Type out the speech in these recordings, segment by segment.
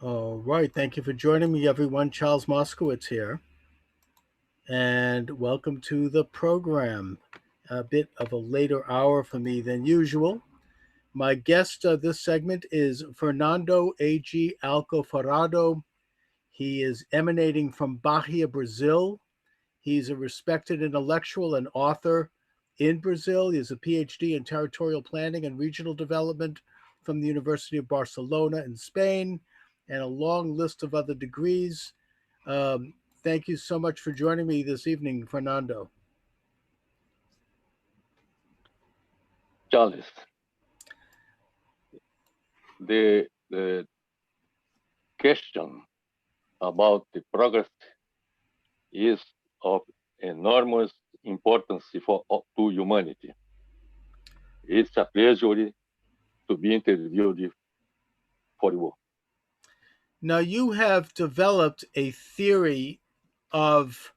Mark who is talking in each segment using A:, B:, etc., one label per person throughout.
A: All right. Thank you for joining me, everyone. Charles Moscowitz here, and welcome to the program. A bit of a later hour for me than usual. My guest this segment is Fernando A G Alcoforado. He is emanating from Bahia, Brazil. He's a respected intellectual and author in Brazil. He has a PhD in territorial planning and regional development from the University of Barcelona in Spain, and a long list of other degrees. Thank you so much for joining me this evening, Fernando.
B: Charles, the question about the progress is of enormous importance to humanity. It's a pleasure to be interviewed for you.
A: Now, you have developed a theory of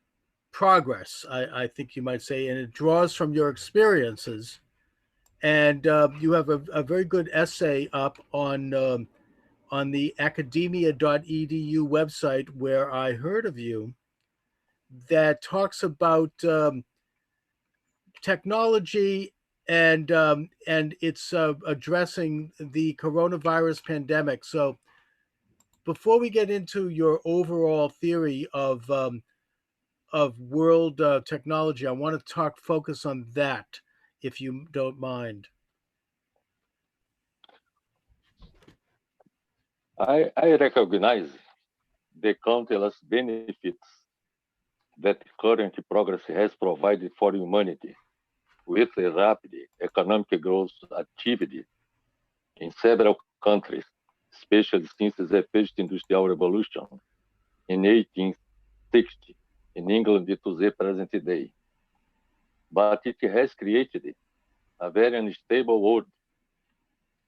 A: progress, I think you might say, and it draws from your experiences. And you have a very good essay up on the academia.edu website where I heard of you that talks about technology and it's addressing the coronavirus pandemic. So before we get into your overall theory of world technology, I want to focus on that, if you don't mind.
B: I recognize the countless benefits that current progress has provided for humanity with the rapid economic growth achieved in several countries, especially since the post-industrial revolution in 1860 in England to the present day. But it has created a very unstable world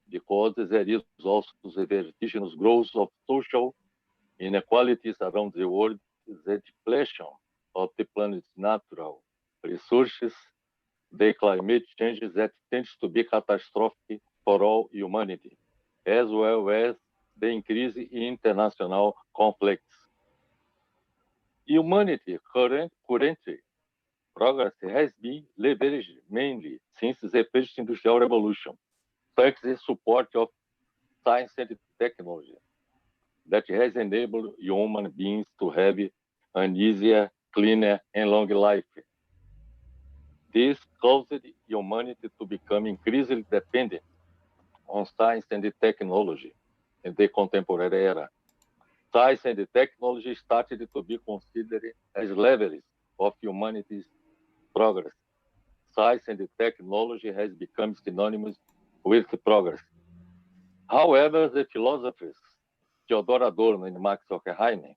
B: because there is also the vertiginous growth of social inequalities around the world, the depletion of the planet's natural resources, the climate changes that tends to be catastrophic for all humanity, as well as the increase in international conflicts. Humanity currently progress has been leveraged mainly since the post-industrial revolution, thanks to the support of science and technology that has enabled human beings to have an easier, cleaner, and longer life. This caused humanity to become increasingly dependent on science and technology in the contemporary era. Science and technology started to be considered as levers of humanity's progress. Science and technology has become synonymous with progress. However, the philosophers Theodor Adorno and Max Horkheimer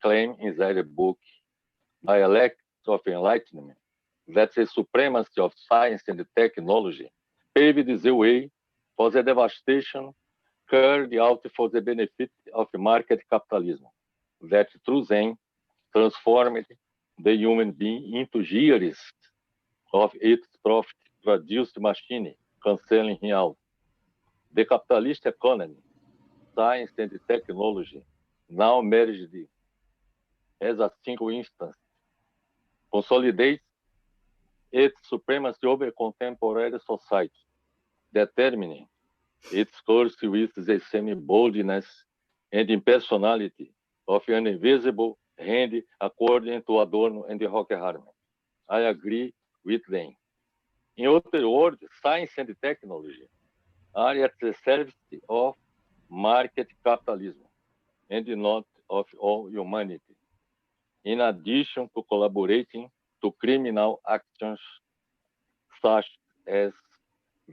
B: claim in their book Dialectics of Enlightenment that the supremacy of science and technology paved the way for the devastation carried out for the benefit of market capitalism, that through them transformed the human being into heirs of its profit-produced machine, canceling him out. The capitalist economy, science and technology, now merged as a single instance, consolidates its supremacy over contemporary society, determining its course with the same boldness and impersonality of an invisible hand, according to Adorno and Horkheimer. I agree with them. In other words, science and technology are at the service of market capitalism and not of all humanity, in addition to collaborating to criminal actions such as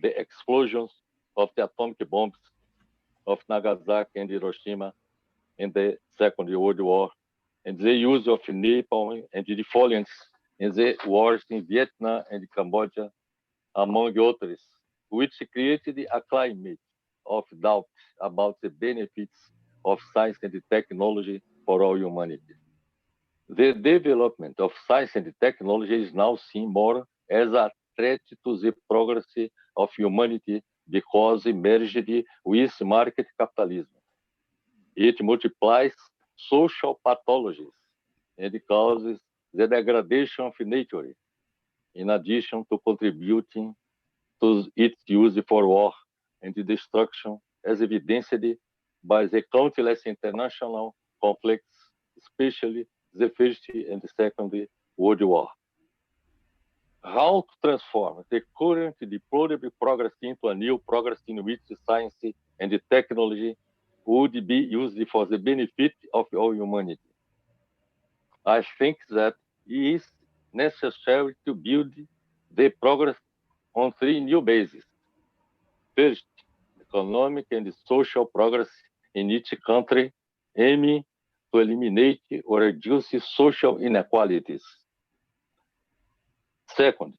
B: the explosions of the atomic bombs of Nagasaki and Hiroshima in the Second World War, and the use of napalm and defoliants in the wars in Vietnam and Cambodia, among others, which created a climate of doubt about the benefits of science and technology for all humanity. The development of science and technology is now seen more as a threat to the progress of humanity because it merged with market capitalism. It multiplies social pathologies and causes the degradation of nature, in addition to contributing to its use for war and destruction, as evidenced by the countless international conflicts, especially the First and Second World War. How to transform the current deplorable progress into a new progress in which science and technology would be used for the benefit of all humanity. I think that it is necessary to build the progress on three new bases. First, economic and social progress in each country, aiming to eliminate or reduce social inequalities. Second,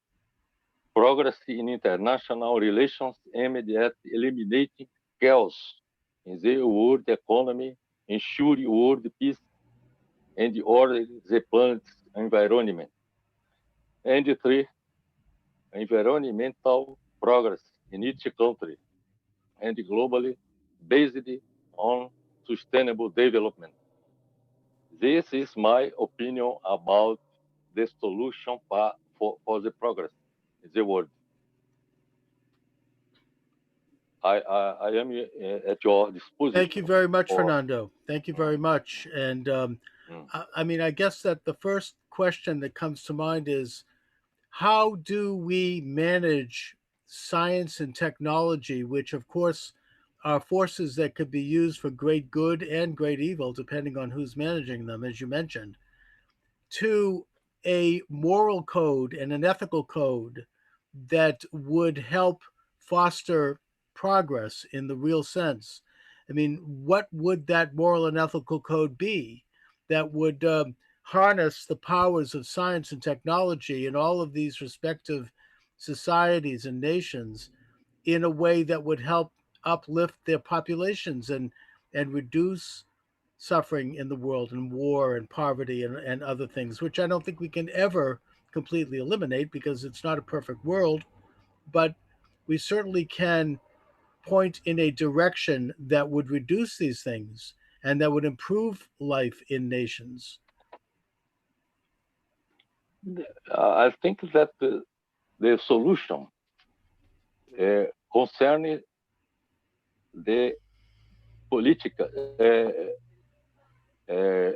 B: progress in international relations aimed at eliminating chaos in the world economy, ensuring world peace, and order the planet's environment. And three, environmental progress in each country and globally based on sustainable development. This is my opinion about the solution for the progress in the world. I am at your
A: Thank you
B: disposition.
A: very much,
B: For,
A: Fernando. Thank you very much. And
B: mm,
A: I mean, I guess that the first question that comes to mind is how do we manage science and technology, which, of course, are forces that could be used for great good and great evil, depending on who's managing them, as you mentioned, to a moral code and an ethical code that would help foster progress in the real sense. I mean, what would that moral and ethical code be that would harness the powers of science and technology in all of these respective societies and nations in a way that would help uplift their populations and reduce suffering in the world and war and poverty and other things, which I don't think we can ever completely eliminate because it's not a perfect world, but we certainly can point in a direction that would reduce these things and that would improve life in nations.
B: I think that the solution concerning the political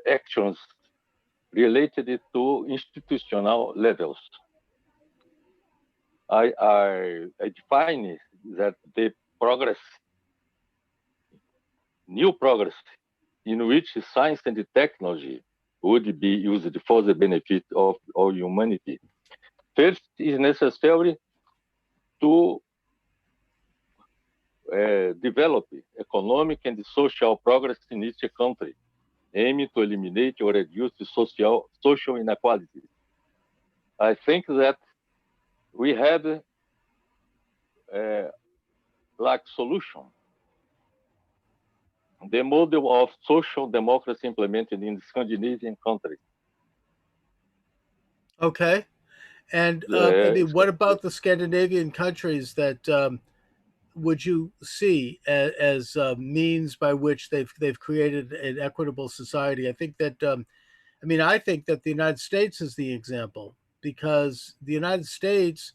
B: actions related to institutional levels. I define that the progress, new progress, in which science and technology would be used for the benefit of all humanity. First, is necessary to develop economic and social progress in each country, aiming to eliminate or reduce the social inequalities. I think that we had like solution the model of social democracy implemented in the Scandinavian countries.
A: Okay. And I
B: Uh,
A: mean, what about the Scandinavian countries that would you see as means by which they've created an equitable society? I think that I mean I think that the United States is the example because the United States,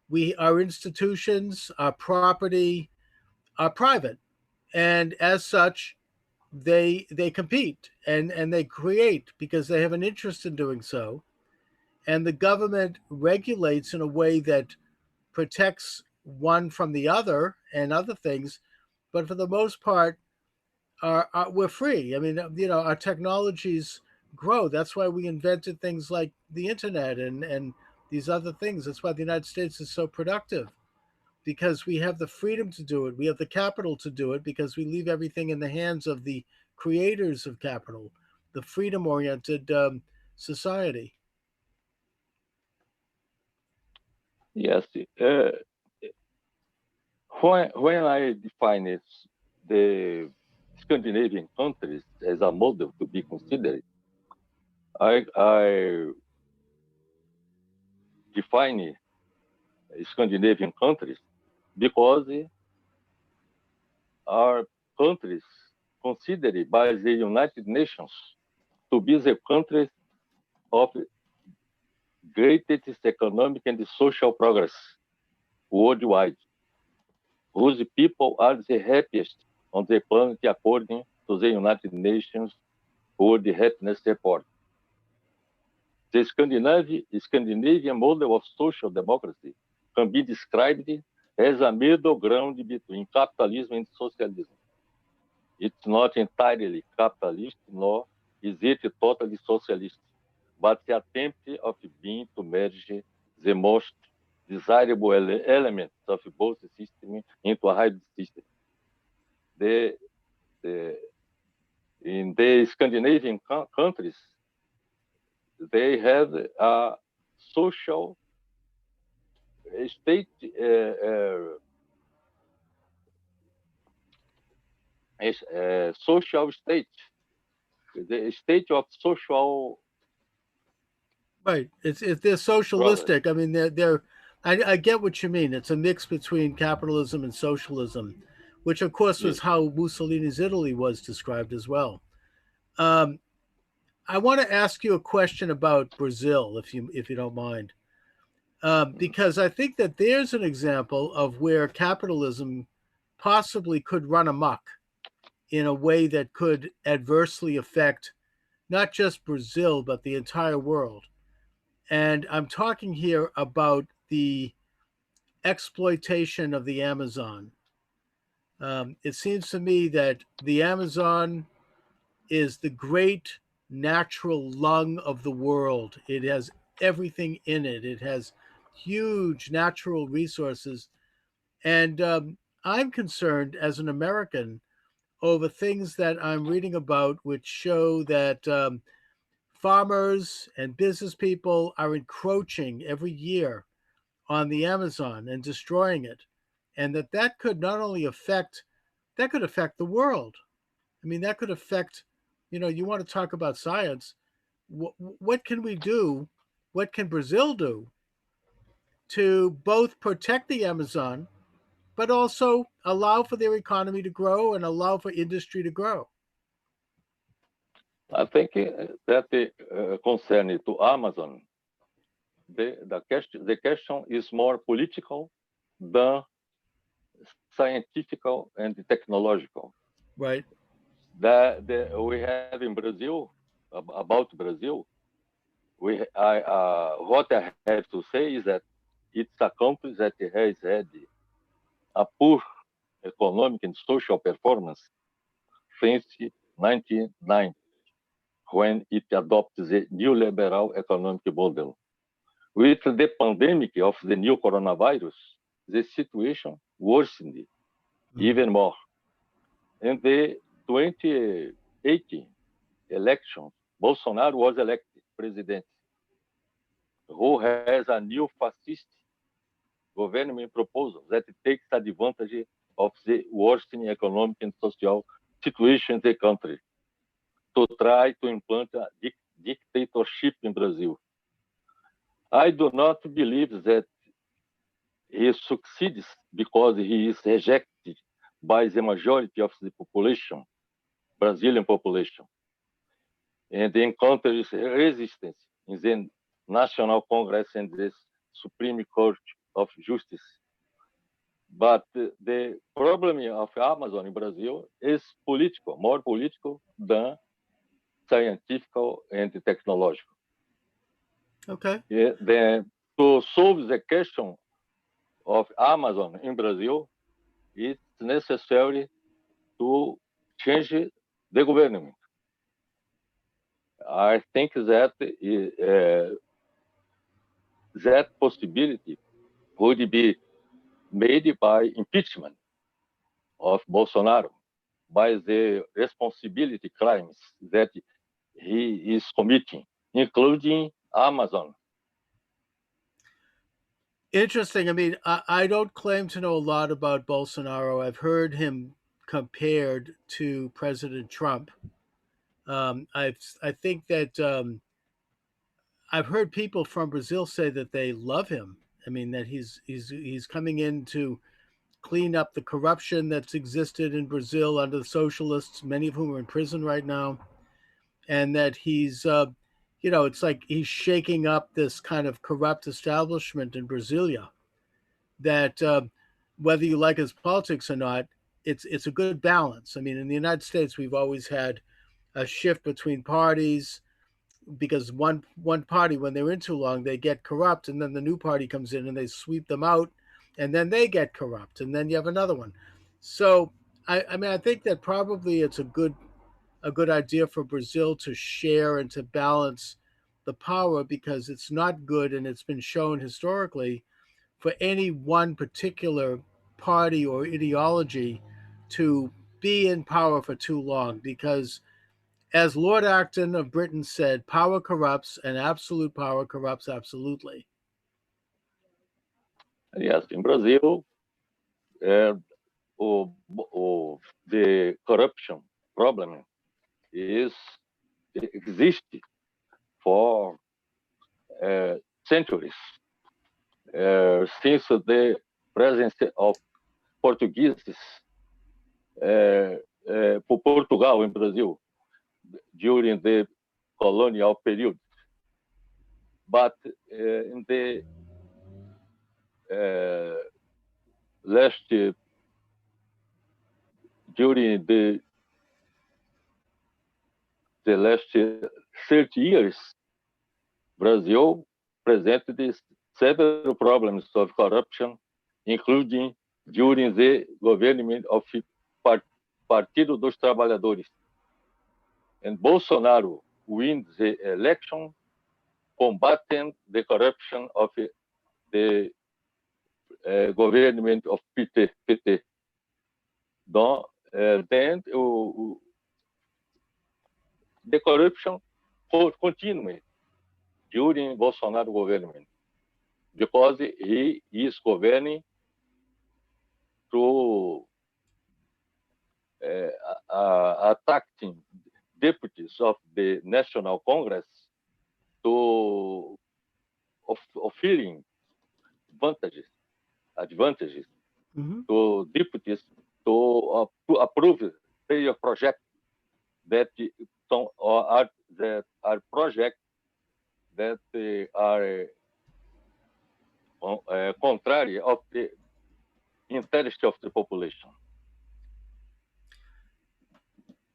A: we our institutions, our property are private, and as such, they compete and they create because they have an interest in doing so, and the government regulates in a way that protects one from the other and other things, but for the most part, we're free. I mean, our technologies grow. That's why we invented things like the internet and these other things. That's why the United States is so productive because we have the freedom to do it. We have the capital to do it because we leave everything in the hands of the creators of capital, the freedom-oriented society.
B: yes, when I define it, the Scandinavian countries as a model to be considered, I define Scandinavian countries because our countries considered by the United Nations to be the countries of greatest economic and social progress worldwide, whose people are the happiest on the planet according to the United Nations World Happiness Report. The Scandinavian model of social democracy can be described as a middle ground between capitalism and socialism. It's not entirely capitalist, nor is it totally socialist, but the attempt of being to merge the most desirable elements of both systems into a hybrid system. In the Scandinavian countries, they have a social state, social state, the state of social.
A: Right. They're socialistic. I mean, I get what you mean. It's a mix between capitalism and socialism, which of course was how Mussolini's Italy was described as well. I want to ask you a question about Brazil, if you don't mind, because I think that there's an example of where capitalism possibly could run amok in a way that could adversely affect not just Brazil but the entire world. And I'm talking here about the exploitation of the Amazon. It seems to me that the Amazon is the great natural lung of the world. It has everything in it. It has huge natural resources. And I'm concerned as an American over things that I'm reading about, which show that farmers and business people are encroaching every year on the Amazon and destroying it. And that could not only affect, that could affect the world. I mean, that could affect, you want to talk about science. What can we do? What can Brazil do to both protect the Amazon, but also allow for their economy to grow and allow for industry to grow?
B: I think that concerning to Amazon, the question is more political than scientific and technological.
A: Right.
B: We have in Brazil, about Brazil, what I have to say is that it's a country that has had a poor economic and social performance since 1990, when it adopted the neoliberal economic model. With the pandemic of the new coronavirus, the situation worsened even more. In the 2018 election, Bolsonaro was elected president, who has a new fascist government proposal that takes advantage of the worsening economic and social situation in the country to try to implant a dictatorship in Brazil. I do not believe that he succeeds because he is rejected by the majority of the population, Brazilian population, and encounters resistance in the National Congress and the Supreme Court of Justice. But the problem of Amazon in Brazil is political, more political than scientific and technological.
A: Okay.
B: Then to solve the question of Amazon in Brazil, it's necessary to change the government. I think that that possibility would be made by impeachment of Bolsonaro, by the responsibility crimes that he is committing, including Amazon.
A: Interesting. I mean, I don't claim to know a lot about Bolsonaro. I've heard him compared to President Trump. I think that I've heard people from Brazil say that they love him. I mean, that he's coming in to clean up the corruption that's existed in Brazil under the socialists, many of whom are in prison right now, and that he's, it's like he's shaking up this kind of corrupt establishment in Brasilia. That whether you like his politics or not, it's a good balance. I mean, in the United States, we've always had a shift between parties because one party, when they're in too long, they get corrupt, and then the new party comes in and they sweep them out, and then they get corrupt, and then you have another one. So I mean, I think that probably it's a good idea for Brazil to share and to balance the power, because it's not good, and it's been shown historically for any one particular party or ideology to be in power for too long, because as Lord Acton of Britain said, power corrupts, and absolute power corrupts absolutely.
B: Yes, in Brazil, the corruption problem is exists for centuries, since the presence of Portuguese Portugal in Brazil during the colonial period. But in the last during the last 30 years, Brazil presented several problems of corruption, including during the government of Partido dos Trabalhadores. And Bolsonaro wins the election, combating the corruption of the government of PT. Then the corruption continued during Bolsonaro government, because he is governing through attacking deputies of the National Congress to offering advantages to deputies to approve their projects that are projects that are contrary of the interest of the population.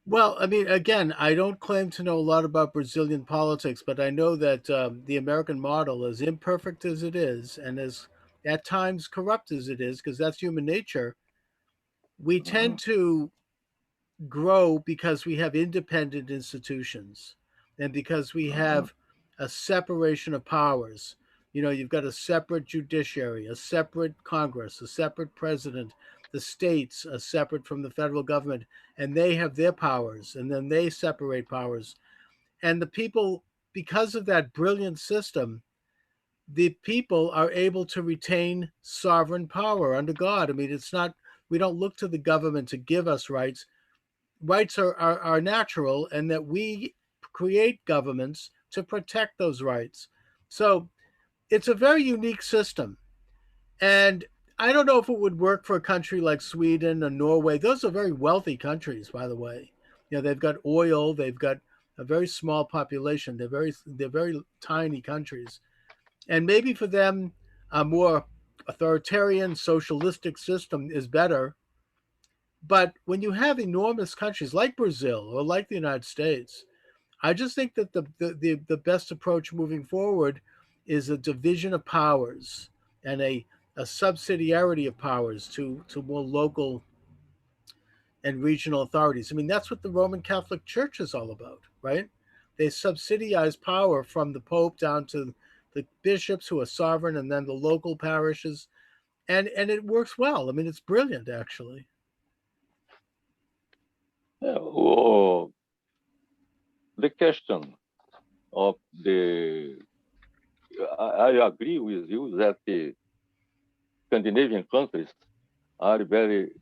A: Well, I mean, again, I don't claim to know a lot about Brazilian politics, but I know that the American model, as imperfect as it is, and as at times corrupt as it is, because that's human nature, we tend to grow because we have independent institutions and because we have a separation of powers. You know, you've got a separate judiciary, a separate Congress, a separate president. The states are separate from the federal government, and they have their powers, and then they separate powers. And the people, because of that brilliant system, the people are able to retain sovereign power under God. I mean, it's not, we don't look to the government to give us rights. Rights are natural, and that we create governments to protect those rights. So it's a very unique system. And I don't know if it would work for a country like Sweden or Norway. Those are very wealthy countries, by the way. You know, they've got oil, they've got a very small population. They're very tiny countries. And maybe for them, a more authoritarian socialistic system is better. But when you have enormous countries like Brazil or like the United States, I just think that the best approach moving forward is a division of powers and a subsidiarity of powers to more local and regional authorities. I mean, that's what the Roman Catholic Church is all about, right? They subsidize power from the Pope down to the bishops, who are sovereign, and then the local parishes. And it works well. I mean, it's brilliant, actually.
B: The question of I agree with you that the Scandinavian countries are very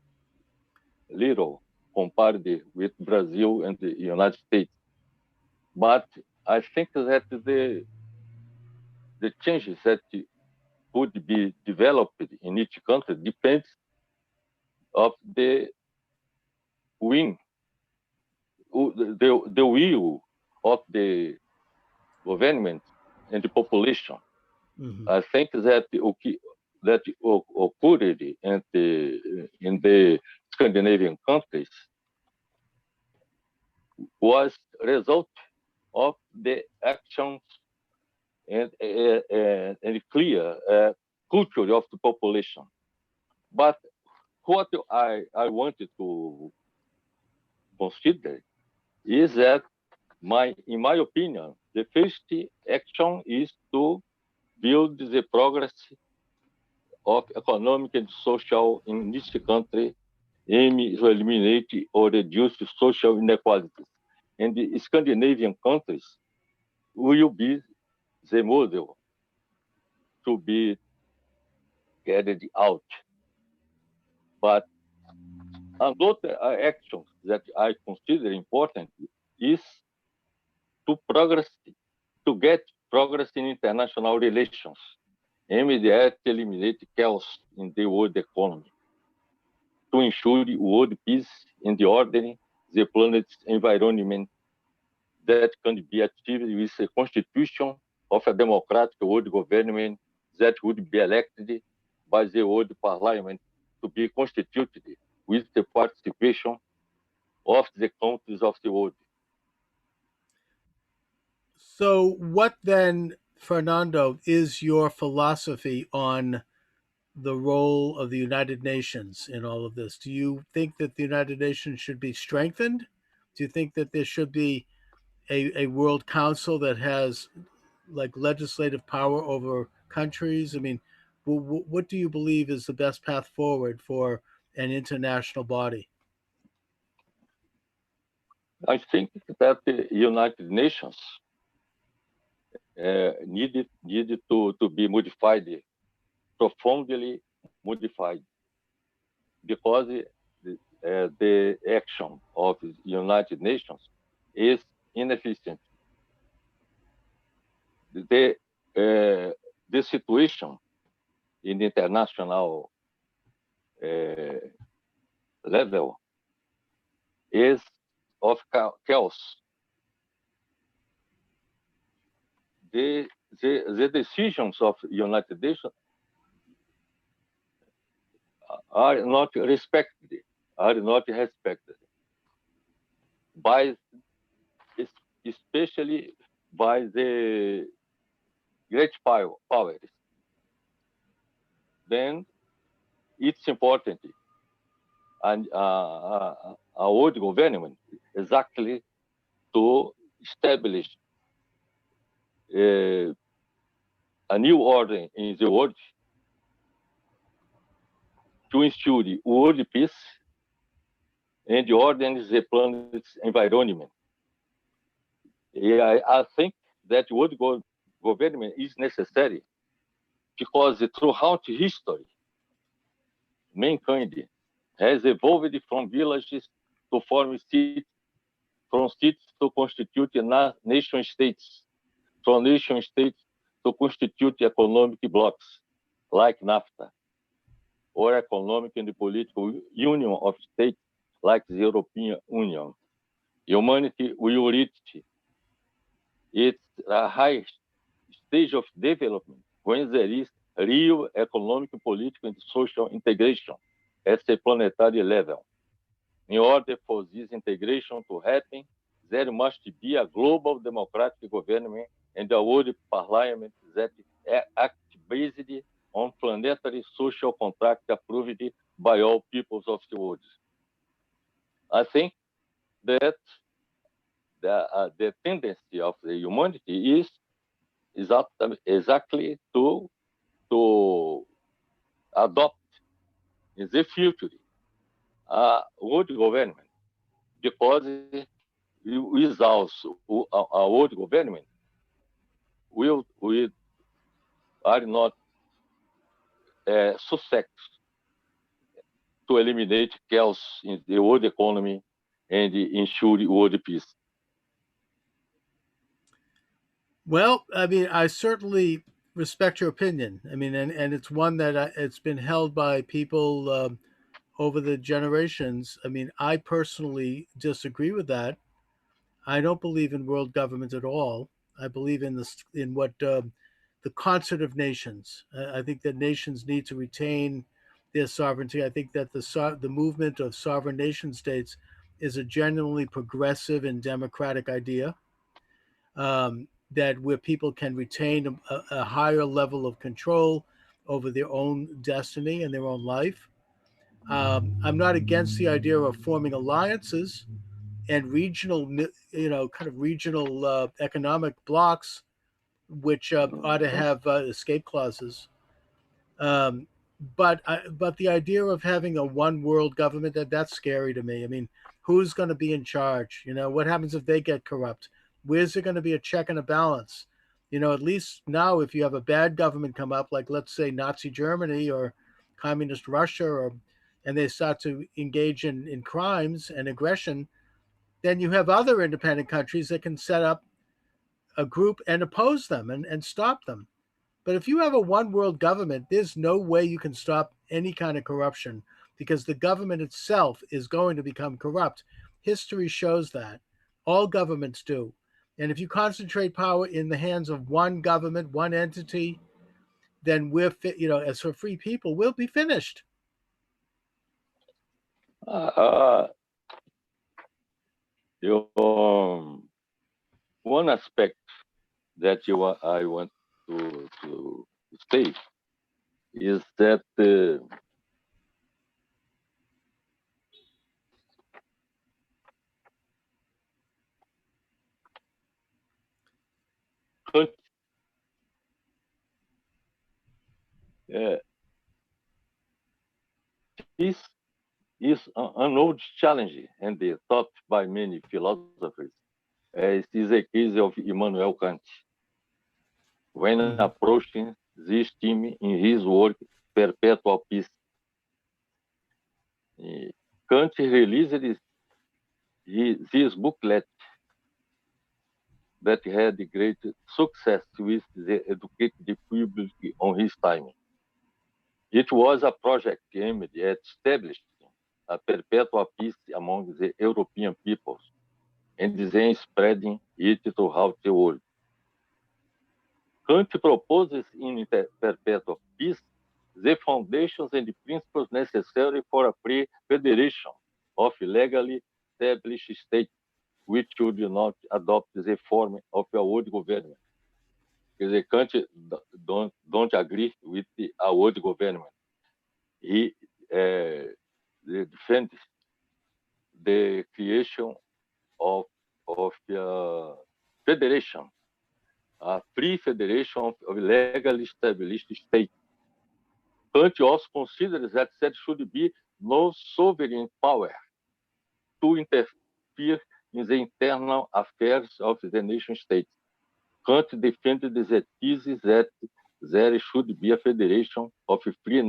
B: little compared with Brazil and the United States. But I think that the changes that could be developed in each country depends of the win, the will of the government and the population.
A: Mm-hmm.
B: I think that occurred in the Scandinavian countries was result of the actions and clear culture of the population. But what I wanted to consider is that in my opinion, the first action is to build the progress of economic and social in this country, aiming to eliminate or reduce social inequalities. And the Scandinavian countries will be the model to be carried out. But another action that I consider important is to progress, to get progress in international relations, aimed at eliminate chaos in the world economy, to ensure world peace and the order the planet's environment that can be achieved with a constitution of a democratic world government that would be elected by the world parliament to be constituted with the participation of the countries of the world.
A: So, what then, Fernando, is your philosophy on the role of the United Nations in all of this? Do you think that the United Nations should be strengthened? Do you think that there should be a World Council that has like legislative power over countries? I mean, what do you believe is the best path forward for an international body?
B: I think that the United Nations needed to be modified, profoundly modified, because the action of the United Nations is inefficient. The, the situation in the international level is of chaos. The decisions of United Nations are not respected, by, especially by the great powers. Then it's important and a world government exactly to establish a new order in the world to ensure world peace and order in the planet's environment. I think that world government is necessary because throughout history, mankind has evolved from villages to form cities, from cities to constitute nation states, from nation states to constitute economic blocks like NAFTA, or economic and political union of states like the European Union. Humanity will reach its highest stage of development when there is real economic, political, and social integration at the planetary level. In order for this integration to happen, there must be a global democratic government and a world parliament that act based on planetary social contract approved by all peoples of the world. I think that the tendency of the humanity is exactly to adopt in the future a world government, because without a world government, we are not susceptible to eliminate chaos in the world economy and ensure world peace.
A: Well, I mean, I certainly respect your opinion. I mean, and it's one that it's been held by people over the generations. I mean, I personally disagree with that. I don't believe in world government at all. I believe in this in what the concert of nations. I think that nations need to retain their sovereignty. I think that the movement of sovereign nation states is a genuinely progressive and democratic idea. That where people can retain a higher level of control over their own destiny and their own life. I'm not against the idea of forming alliances and regional, kind of regional economic blocks, which ought to
B: Yes.
A: have escape clauses. Um, but the idea of having a one world government, that's scary to me. I mean, who's going to be in charge? What happens if they get corrupt? Where's there going to be a check and a balance? At least now, if you have a bad government come up, like let's say Nazi Germany or communist Russia, and they start to engage in crimes and aggression, then you have other independent countries that can set up a group and oppose them and stop them. But if you have a one world government, there's no way you can stop any kind of corruption because the government itself is going to become corrupt. History shows that. All governments do. And if you concentrate power in the hands of one government, one entity, then as for free people, we'll be finished.
B: Uh, one aspect that I want to state is that this is an old challenge and thought by many philosophers, as is a case of Immanuel Kant, when approaching this theme in his work Perpetual Peace. Kant released this booklet that had great success with the educated public on his time. It was a project aimed at establishing a perpetual peace among the European peoples and then spreading it throughout the world. Kant proposes in Perpetual Peace the foundations and principles necessary for a free federation of legally established states which would not adopt the form of a world government. Because Kant don't agree with a world government. He defends the creation of a federation, a free federation of legally established states. Kant also considers that there should be no sovereign power to interfere in the internal affairs of the nation states. Kant defended the thesis that there should be a federation of free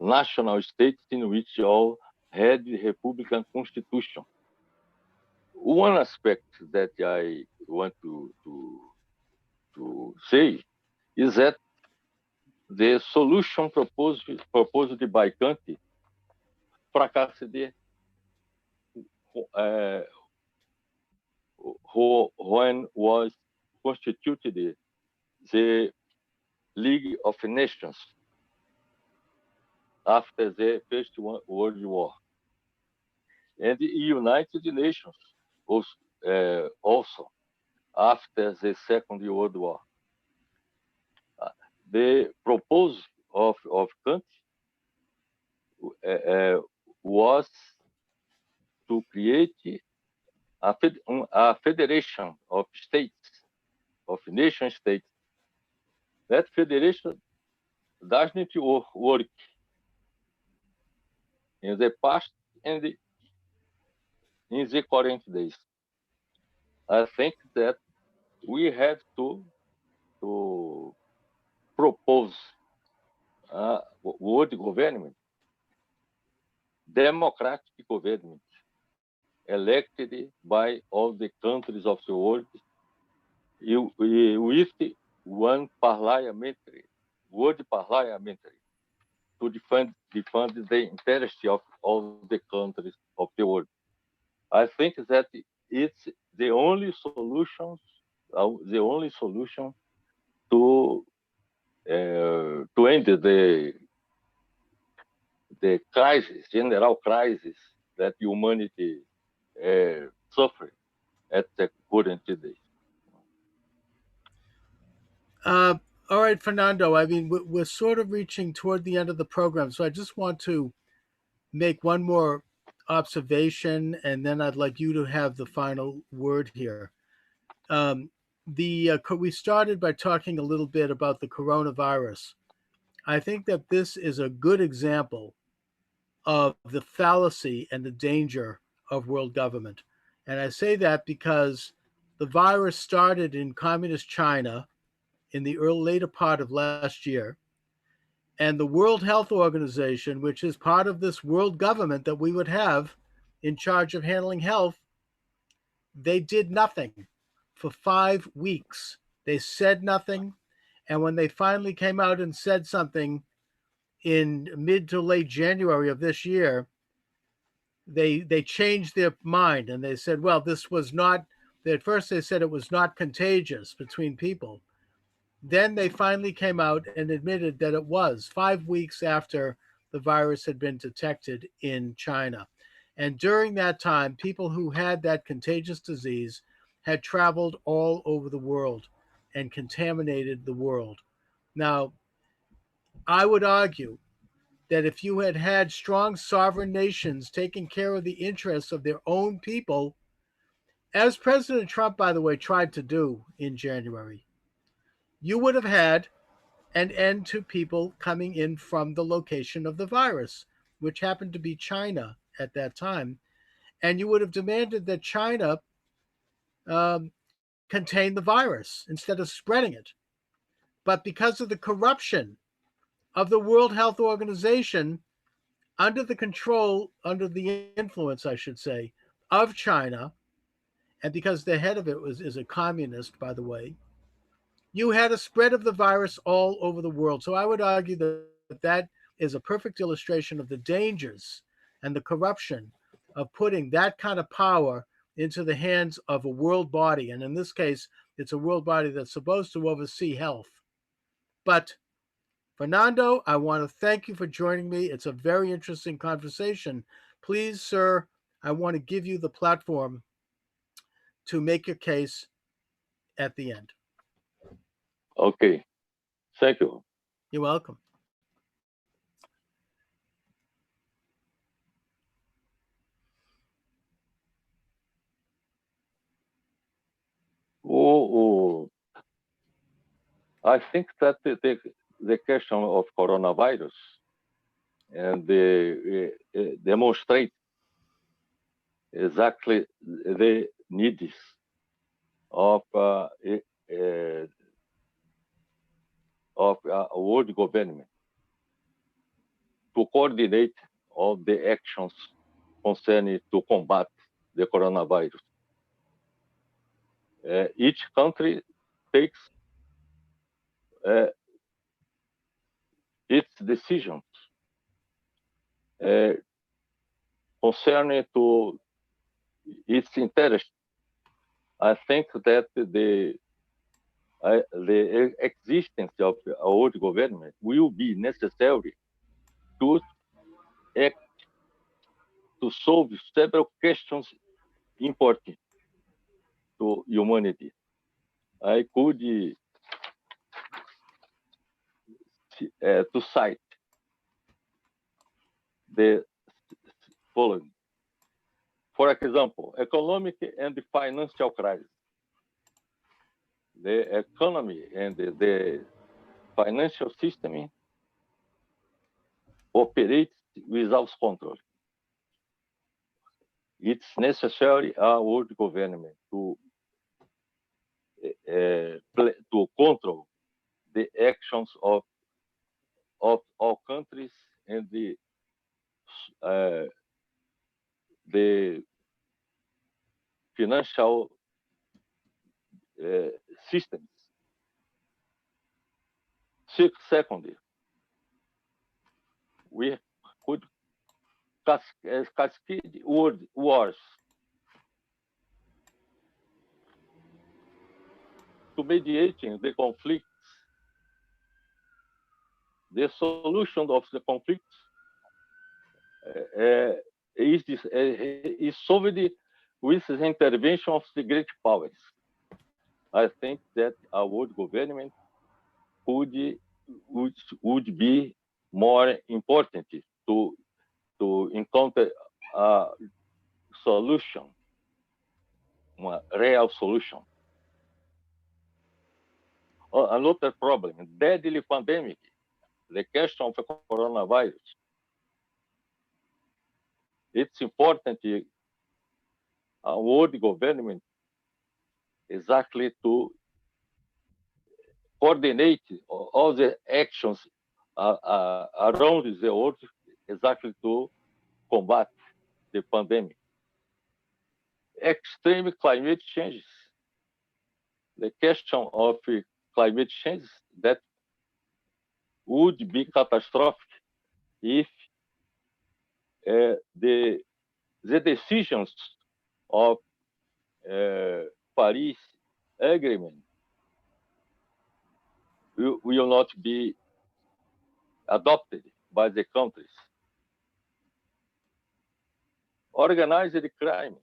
B: national states in which all had the republican constitution. One aspect that I want to say is that the solution proposed by Kant fracassed when was constituted the League of Nations after the First World War. And the United Nations also after the Second World War. The proposal of Kant was to create a federation of states, of nation states. That federation doesn't work in the past and in the current days. I think that we have to propose a world government, democratic government, elected by all the countries of the world with one world parliamentary, to defend the interest of all the countries of the world. I think that it's the only solution to end the crisis, general crisis that humanity suffering at the current day.
A: All right, Fernando. I mean, we're sort of reaching toward the end of the program, so I just want to make one more observation, and then I'd like you to have the final word here. Um, we started by talking a little bit about the coronavirus. I think that this is a good example of the fallacy and the danger of world government. And I say that because the virus started in communist China in the later part of last year. And the World Health Organization, which is part of this world government that we would have in charge of handling health, they did nothing for 5 weeks. They said nothing. And when they finally came out and said something in mid to late January of this year, they changed their mind and they said, well, this was not, at first they said it was not contagious between people. Then they finally came out and admitted that it was 5 weeks after the virus had been detected in China. And during that time, people who had that contagious disease had traveled all over the world and contaminated the world. Now, I would argue that if you had had strong sovereign nations taking care of the interests of their own people, as President Trump, by the way, tried to do in January, you would have had an end to people coming in from the location of the virus, which happened to be China at that time. And you would have demanded that China contain the virus instead of spreading it. But because of the corruption of the World Health Organization, under the control, under the influence, I should say, of China, and because the head of it is a communist, by the way, you had a spread of the virus all over the world. So I would argue that is a perfect illustration of the dangers and the corruption of putting that kind of power into the hands of a world body. And in this case, it's a world body that's supposed to oversee health. But Fernando, I want to thank you for joining me. It's a very interesting conversation. Please, sir, I want to give you the platform to make your case at the end.
B: Okay, thank you.
A: You're welcome.
B: I think that the question of coronavirus and demonstrate exactly the needs of world government to coordinate all the actions concerning to combat the coronavirus. Each country takes its decisions concerning to its interest. I think that the existence of a world government will be necessary to act to solve several questions important to humanity. I could to cite the following. For example, economic and financial crisis. The economy and the financial system operates without control. It's necessary a world government to control the actions of all countries and the financial systems. Secondly, we could cascade wars to mediating the conflicts. The solution of the conflicts is solved with the intervention of the great powers. I think that a world government would be more important to encounter a solution, a real solution. Another problem, deadly pandemic, the question of the coronavirus. It's important a world government exactly to coordinate all the actions around the world exactly to combat the pandemic. Extreme climate changes. The question of climate change that would be catastrophic if the decisions of Paris Agreement will not be adopted by the countries. Organized crime.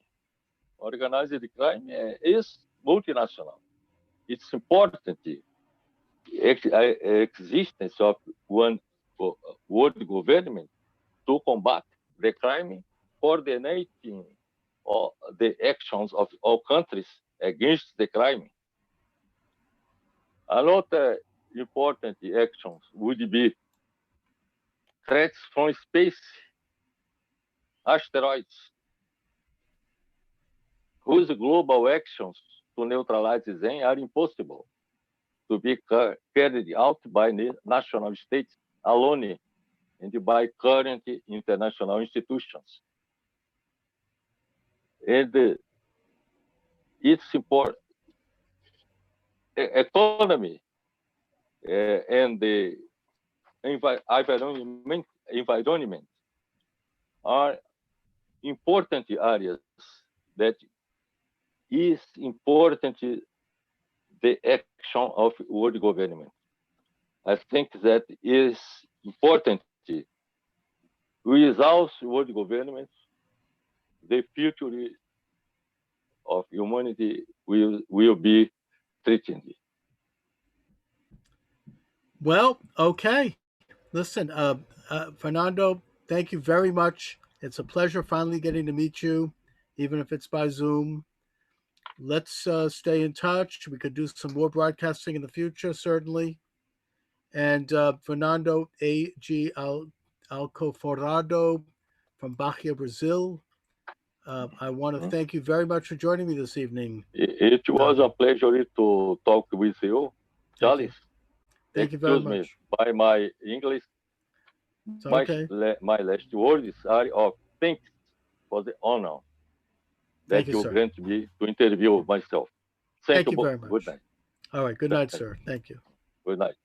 B: Organized crime is multinational. It's important existence of one world government to combat the crime, coordinating all the actions of all countries against the crime. Another important actions would be threats from space, asteroids, whose global actions to neutralize them are impossible to be carried out by national states alone and by current international institutions. And it's important. Economy and the environment are important areas that is important the action of world government. I think that is important. Without world government, the future of humanity will be threatened.
A: Well, okay. Listen, Fernando, thank you very much. It's a pleasure finally getting to meet you, even if it's by Zoom. Let's stay in touch. We could do some more broadcasting in the future, certainly. And Fernando A G Alcoforado from Bahia, Brazil. I want to thank you very much for joining me this evening.
B: It was a pleasure to talk with you, Charles.
A: Thank you very
B: Excuse me,
A: much.
B: by my English,
A: It's okay.
B: my last words are of thanks for the honor that
A: Thank you,
B: you
A: sir.
B: grant me to interview myself.
A: Thank you
B: both.
A: very much.
B: Good night.
A: All right. Good night, sir. Thank you.
B: Good night.